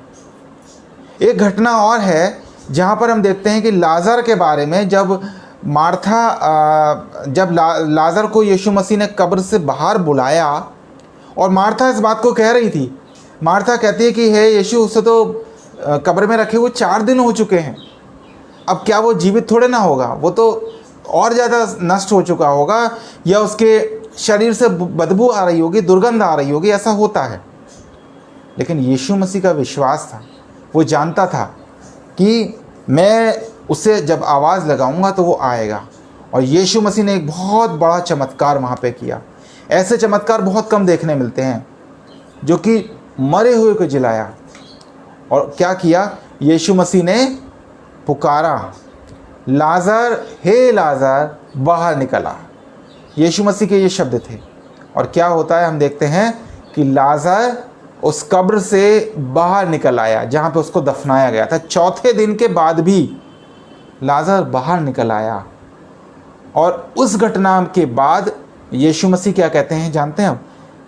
एक घटना और है जहाँ पर हम देखते हैं कि लाजर के बारे में, जब लाजर को यीशु मसीह ने कब्र से बाहर बुलाया और मार्था इस बात को कह रही थी, मार्था कहती है कि हे यीशु, उसे तो कब्र में रखे हुए 4 दिन हो चुके हैं, अब क्या वो जीवित थोड़े ना होगा, वो तो और ज़्यादा नष्ट हो चुका होगा, या उसके शरीर से बदबू आ रही होगी, दुर्गंध आ रही होगी, ऐसा होता है। लेकिन यीशु मसीह का विश्वास था, वो जानता था कि मैं उसे जब आवाज़ लगाऊंगा तो वो आएगा। और यीशु मसीह ने एक बहुत बड़ा चमत्कार वहाँ पे किया। ऐसे चमत्कार बहुत कम देखने मिलते हैं, जो कि मरे हुए को जिलाया। और क्या किया, यीशु मसीह ने पुकारा, लाजर, हे लाजर, बाहर निकला। यीशु मसीह के ये शब्द थे। और क्या होता है, हम देखते हैं कि लाजर उस कब्र से बाहर निकल आया जहाँ पे उसको दफनाया गया था। 4थे दिन के बाद भी लाजर बाहर निकल आया। और उस घटना के बाद यीशु मसीह क्या कहते हैं जानते हैं?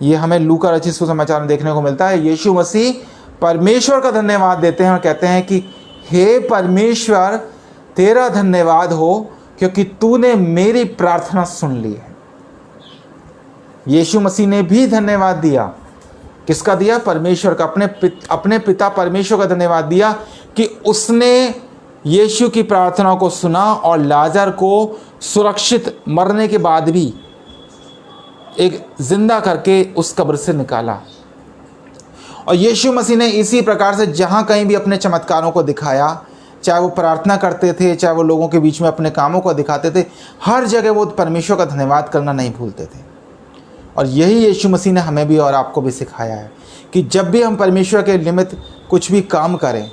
ये हमें लूका रचित सुसमाचार में देखने को मिलता है। यीशु मसीह परमेश्वर का धन्यवाद देते हैं और कहते हैं कि हे परमेश्वर, तेरा धन्यवाद हो क्योंकि तूने मेरी प्रार्थना सुन ली है। यीशु मसीह ने भी धन्यवाद दिया। किसका दिया? परमेश्वर का। अपने पिता परमेश्वर का धन्यवाद दिया कि उसने यीशु की प्रार्थना को सुना और लाजर को सुरक्षित मरने के बाद भी एक जिंदा करके उस कब्र से निकाला। और यीशु मसीह ने इसी प्रकार से जहाँ कहीं भी अपने चमत्कारों को दिखाया, चाहे वो प्रार्थना करते थे, चाहे वो लोगों के बीच में अपने कामों को दिखाते थे, हर जगह वो परमेश्वर का धन्यवाद करना नहीं भूलते थे। और यही यीशु मसीह ने हमें भी और आपको भी सिखाया है कि जब भी हम परमेश्वर के निमित्त कुछ भी काम करें,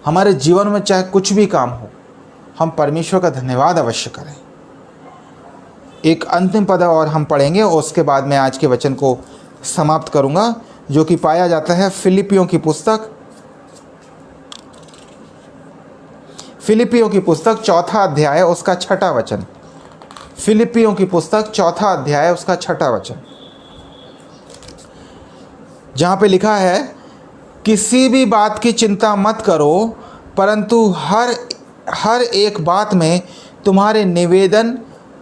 हमारे जीवन में चाहे कुछ भी काम हो, हम परमेश्वर का धन्यवाद अवश्य करें। एक अंतिम पद और हम पढ़ेंगे और उसके बाद मैं आज के वचन को समाप्त करूंगा, जो कि पाया जाता है फिलिपियों की पुस्तक 4था अध्याय उसका 6ठा वचन। फिलिपियों की पुस्तक 4था अध्याय उसका 6ठा वचन, जहाँ पे लिखा है, किसी भी बात की चिंता मत करो, परंतु हर एक बात में तुम्हारे निवेदन,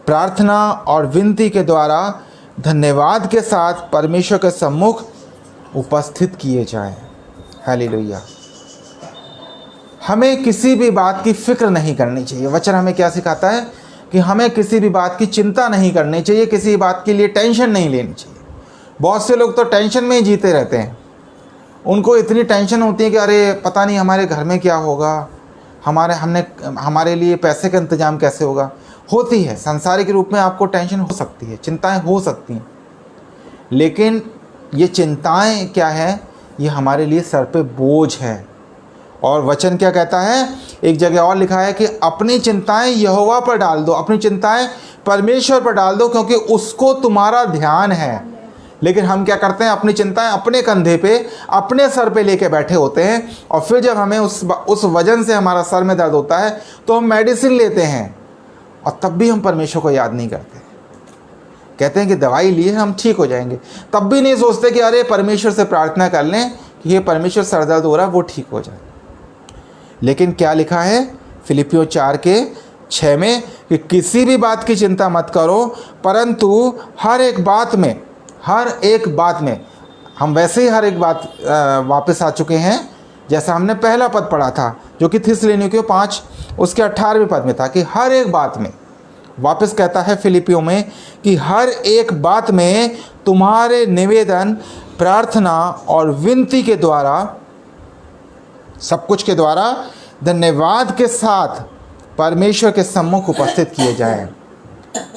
प्रार्थना और विनती के द्वारा धन्यवाद के साथ परमेश्वर के सम्मुख उपस्थित किए जाएं। हालेलुया। हमें किसी भी बात की फिक्र नहीं करनी चाहिए। वचन हमें क्या सिखाता है कि हमें किसी भी बात की चिंता नहीं करनी चाहिए, किसी बात के लिए टेंशन नहीं लेनी चाहिए। बहुत से लोग तो टेंशन में ही जीते रहते हैं। उनको इतनी टेंशन होती है कि अरे पता नहीं हमारे घर में क्या होगा, हमारे लिए पैसे का इंतज़ाम कैसे होगा। होती है, सांसारिक रूप में आपको टेंशन हो सकती है, चिंताएं हो सकती हैं, लेकिन ये चिंताएं क्या है, ये हमारे लिए सर पे बोझ है। और वचन क्या कहता है, एक जगह और लिखा है कि अपनी चिंताएं यहोवा पर डाल दो, अपनी चिंताएं परमेश्वर पर डाल दो, क्योंकि उसको तुम्हारा ध्यान है। लेकिन हम क्या करते हैं, अपनी चिंताएं अपने कंधे पे, अपने सर पे लेके बैठे होते हैं, और फिर जब हमें उस वजन से हमारा सर में दर्द होता है तो हम मेडिसिन लेते हैं, और तब भी हम परमेश्वर को याद नहीं करते। कहते हैं कि दवाई लिए हम ठीक हो जाएंगे, तब भी नहीं सोचते कि अरे परमेश्वर से प्रार्थना कर लें कि ये परमेश्वर सर दर्द हो रहा है वो ठीक हो जाए। लेकिन क्या लिखा है फिलिपियों 4:6 में कि किसी भी बात की चिंता मत करो, परंतु हर एक बात में हम वैसे ही हर एक बात वापस आ चुके हैं, जैसा हमने पहला पद पढ़ा था जो कि थिस्सलुनीकियों 5 उसके 18वें पद में था कि हर एक बात में, वापस कहता है फिलिपियों में कि हर एक बात में तुम्हारे निवेदन, प्रार्थना और विनती के द्वारा, सब कुछ के द्वारा धन्यवाद के साथ परमेश्वर के सम्मुख उपस्थित किए जाएं।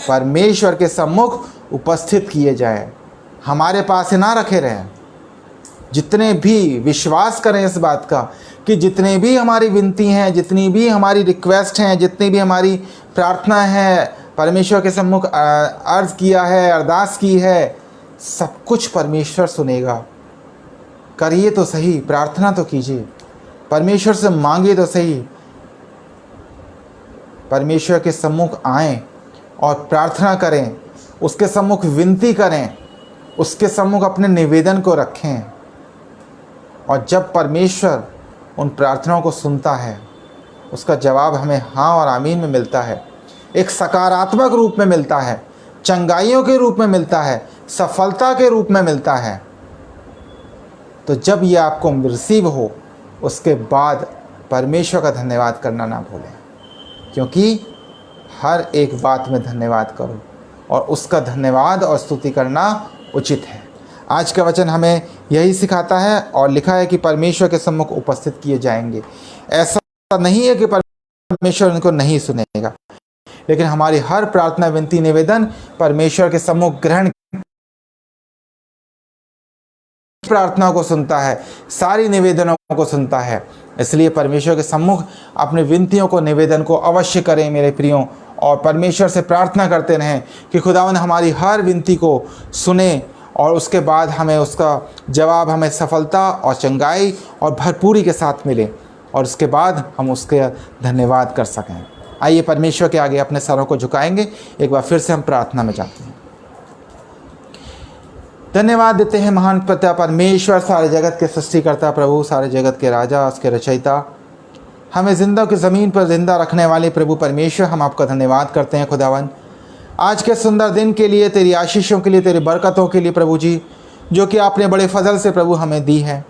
परमेश्वर के सम्मुख उपस्थित किए जाएं, हमारे पास ही ना रखे रहें। जितने भी विश्वास करें इस बात का कि जितने भी हमारी विनती हैं, जितनी भी हमारी रिक्वेस्ट हैं, जितनी भी हमारी प्रार्थना है, परमेश्वर के सम्मुख अर्ज किया है, अरदास की है, सब कुछ परमेश्वर सुनेगा। करिए तो सही, प्रार्थना तो कीजिए, परमेश्वर से मांगिए तो सही। परमेश्वर के सम्मुख आएं और प्रार्थना करें, उसके सम्मुख विनती करें, उसके सम्मुख अपने निवेदन को रखें। और जब परमेश्वर उन प्रार्थनाओं को सुनता है, उसका जवाब हमें हाँ और आमीन में मिलता है, एक सकारात्मक रूप में मिलता है, चंगाइयों के रूप में मिलता है, सफलता के रूप में मिलता है। तो जब ये आपको रिसीव हो, उसके बाद परमेश्वर का धन्यवाद करना ना भूलें, क्योंकि हर एक बात में धन्यवाद करो और उसका धन्यवाद और स्तुति करना उचित है। आज का वचन हमें यही सिखाता है, और लिखा है कि परमेश्वर के सम्मुख उपस्थित किए जाएंगे। ऐसा नहीं है कि परमेश्वर उनको नहीं सुनेगा, लेकिन हमारी हर प्रार्थना, विनती, निवेदन परमेश्वर के सम्मुख ग्रहण, प्रार्थना को सुनता है, सारी निवेदनों को सुनता है। इसलिए परमेश्वर के सम्मुख अपने विनतियों को, निवेदन को अवश्य करें मेरे प्रियों, और परमेश्वर से प्रार्थना करते रहें कि खुदावंद हमारी हर विनती को सुने, और उसके बाद हमें उसका जवाब, हमें सफलता और चंगाई और भरपूरी के साथ मिले, और उसके बाद हम उसके धन्यवाद कर सकें। आइए परमेश्वर के आगे अपने सरों को झुकाएंगे, एक बार फिर से हम प्रार्थना में जाते हैं। धन्यवाद देते हैं महान पिता परमेश्वर, सारे जगत के सृष्टिकर्ता प्रभु, सारे जगत के राजा, उसके रचयिता, हमें जिंदा की ज़मीन पर जिंदा रखने वाले प्रभु परमेश्वर, हम आपका धन्यवाद करते हैं खुदावन, आज के सुंदर दिन के लिए, तेरी आशीषों के लिए, तेरी बरकतों के लिए प्रभु जी, जो कि आपने बड़े फजल से प्रभु हमें दी है।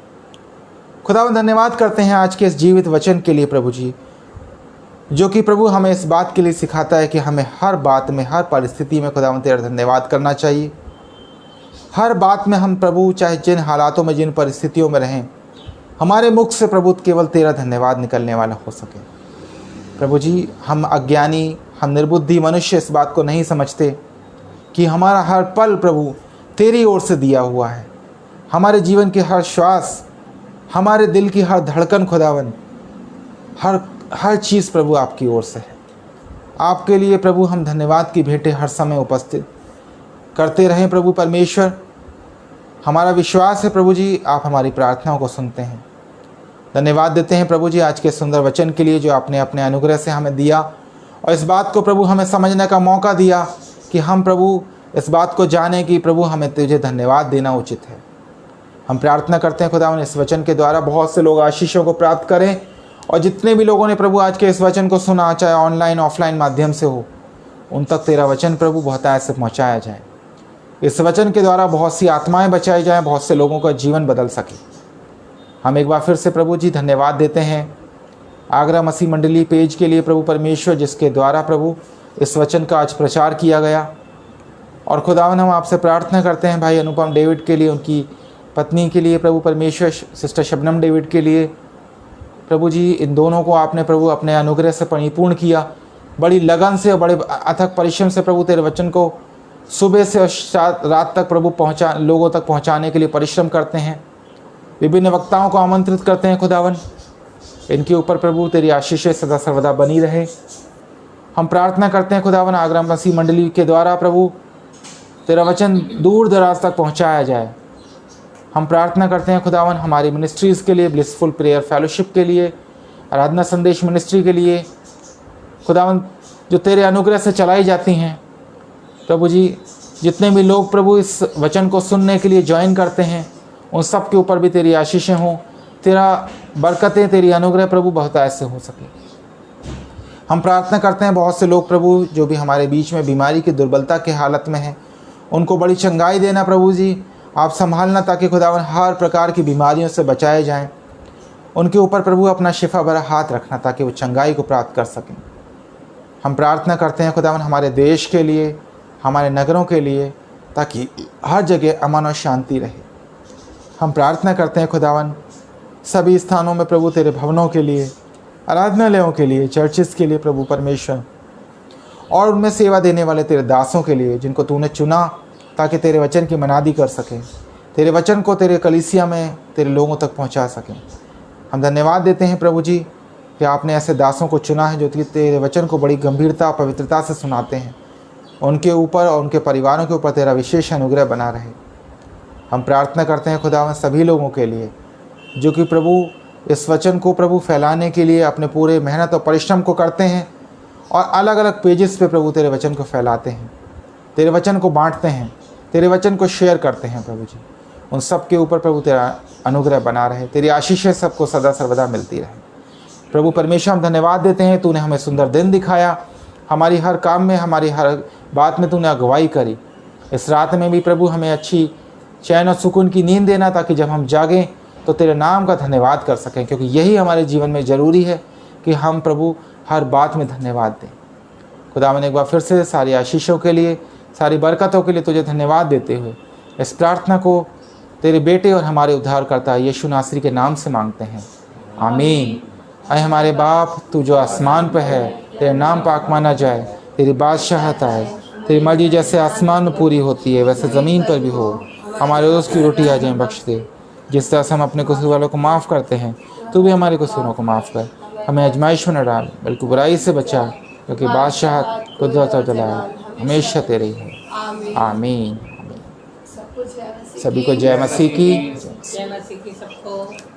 खुदावन धन्यवाद करते हैं आज के इस जीवित वचन के लिए प्रभु जी, जो कि प्रभु हमें इस बात के लिए सिखाता है कि हमें हर बात में, हर परिस्थिति में खुदावन तेरा धन्यवाद करना चाहिए। हर बात में हम प्रभु, चाहे जिन हालातों में, जिन परिस्थितियों में रहें, हमारे मुख से प्रभु केवल तेरा धन्यवाद निकलने वाला हो सके। प्रभु जी, हम अज्ञानी, हम निर्बुद्धि मनुष्य इस बात को नहीं समझते कि हमारा हर पल प्रभु तेरी ओर से दिया हुआ है। हमारे जीवन की हर श्वास, हमारे दिल की हर धड़कन खुदावन, हर चीज़ प्रभु आपकी ओर से है। आपके लिए प्रभु हम धन्यवाद की भेंटें हर समय उपस्थित करते रहें प्रभु परमेश्वर। हमारा विश्वास है प्रभु जी, आप हमारी प्रार्थनाओं को सुनते हैं। धन्यवाद देते हैं प्रभु जी आज के सुंदर वचन के लिए, जो आपने अपने अनुग्रह से हमें दिया, और इस बात को प्रभु हमें समझने का मौका दिया कि हम प्रभु इस बात को जाने कि प्रभु हमें तुझे धन्यवाद देना उचित है। हम प्रार्थना करते हैं खुदावन, इस वचन के द्वारा बहुत से लोग आशीषों को प्राप्त करें, और जितने भी लोगों ने प्रभु आज के इस वचन को सुना, चाहे ऑनलाइन ऑफलाइन माध्यम से हो, उन तक तेरा वचन प्रभु बहुतायत से पहुँचाया जाए। इस वचन के द्वारा बहुत सी आत्माएं बचाई जाएं, बहुत से लोगों का जीवन बदल सके। हम एक बार फिर से प्रभु जी धन्यवाद देते हैं आगरा मसीह मंडली पेज के लिए प्रभु परमेश्वर, जिसके द्वारा प्रभु इस वचन का आज प्रचार किया गया। और खुदावन हम आपसे प्रार्थना करते हैं भाई अनुपम डेविड के लिए, उनकी पत्नी के लिए प्रभु परमेश्वर, सिस्टर शबनम डेविड के लिए प्रभु जी, इन दोनों को आपने प्रभु अपने अनुग्रह से परिपूर्ण किया। बड़ी लगन से और बड़े अथक परिश्रम से प्रभु तेरे वचन को सुबह से और रात तक प्रभु लोगों तक पहुंचाने के लिए परिश्रम करते हैं। विभिन्न वक्ताओं को आमंत्रित करते हैं खुदावन, इनके ऊपर प्रभु तेरी आशीषें सदा सर्वदा बनी रहे। हम प्रार्थना करते हैं खुदावन आगरा मसीह मंडली के द्वारा प्रभु तेरा वचन दूर दराज तक पहुंचाया जाए। हम प्रार्थना करते हैं खुदावन हमारी मिनिस्ट्रीज़ के लिए, ब्लिसफुल प्रेयर फेलोशिप के लिए, आराधना संदेश मिनिस्ट्री के लिए खुदावन, जो तेरे अनुग्रह से चलाई जाती हैं प्रभु जी। जितने भी लोग प्रभु इस वचन को सुनने के लिए ज्वाइन करते हैं, उन सब के ऊपर भी तेरी आशीषें हों, तेरा बरकतें, तेरी अनुग्रह प्रभु बहुत ऐसे हो सके। हम प्रार्थना करते हैं बहुत से लोग प्रभु जो भी हमारे बीच में बीमारी की दुर्बलता के हालत में हैं, उनको बड़ी चंगाई देना प्रभु जी, आप संभालना ताकि खुदावन हर प्रकार की बीमारियों से बचाए जाएं। उनके ऊपर प्रभु अपना शिफा भरा हाथ रखना ताकि वो चंगाई को प्राप्त कर सकें। हम प्रार्थना करते हैं खुदावन हमारे देश के लिए, हमारे नगरों के लिए, ताकि हर जगह अमन और शांति रहे। हम प्रार्थना करते हैं खुदावन सभी स्थानों में प्रभु तेरे भवनों के लिए, आराधनालयों के लिए, चर्चिस के लिए प्रभु परमेश्वर, और उनमें सेवा देने वाले तेरे दासों के लिए जिनको तूने चुना ताकि तेरे वचन की मनादी कर सकें, तेरे वचन को तेरे कलीसिया में तेरे लोगों तक पहुंचा सकें। हम धन्यवाद देते हैं प्रभु जी कि आपने ऐसे दासों को चुना है जो कि तेरे वचन को बड़ी गंभीरता पवित्रता से सुनाते हैं। उनके ऊपर और उनके परिवारों के ऊपर तेरा विशेष अनुग्रह बना रहे। हम प्रार्थना करते हैं खुदावन सभी लोगों के लिए जो कि प्रभु इस वचन को प्रभु फैलाने के लिए अपने पूरे मेहनत और परिश्रम को करते हैं और अलग अलग पेजेस पे प्रभु तेरे वचन को फैलाते हैं, तेरे वचन को बांटते हैं, तेरे वचन को शेयर करते हैं प्रभु जी। उन सब के ऊपर प्रभु तेरा अनुग्रह बना रहे, तेरी आशीषें सबको सदा सर्वदा मिलती रहे। प्रभु परमेश्वर हम धन्यवाद देते हैं, तूने हमें सुंदर दिन दिखाया, हमारी हर काम में, हमारी हर बात में तूने अगुवाई करी। इस रात में भी प्रभु हमें अच्छी चैन और सुकून की नींद देना ताकि जब हम जागें तो तेरे नाम का धन्यवाद कर सकें, क्योंकि यही हमारे जीवन में ज़रूरी है कि हम प्रभु हर बात में धन्यवाद दें। खुदावन एक बार फिर से सारी आशीषों के लिए, सारी बरकतों के लिए तुझे धन्यवाद देते हुए इस प्रार्थना को तेरे बेटे और हमारे उद्धारकर्ता यीशु नासरी के नाम से मांगते हैं, आमीन। अय हमारे बाप, तू जो आसमान पर है, तेरा नाम पाक माना जाए, तेरी बादशाहत आए, तेरी मर्जी जैसे आसमान में पूरी होती है वैसे ज़मीन पर भी हो। हमारे रोज़ की रोटी आज हमें बख्श दे, जिस तरह से हम अपने कसूर वालों को माफ़ करते हैं, तू भी हमारे कसूरों को माफ़ कर। हमें आजमाइश में न डाल बल्कि बुराई से बचा, क्योंकि बादशाहत, कुदरत और जलाल हमेशा तेरी है, आमीन। सभी को जय मसीह की। जय मसीह की सबको।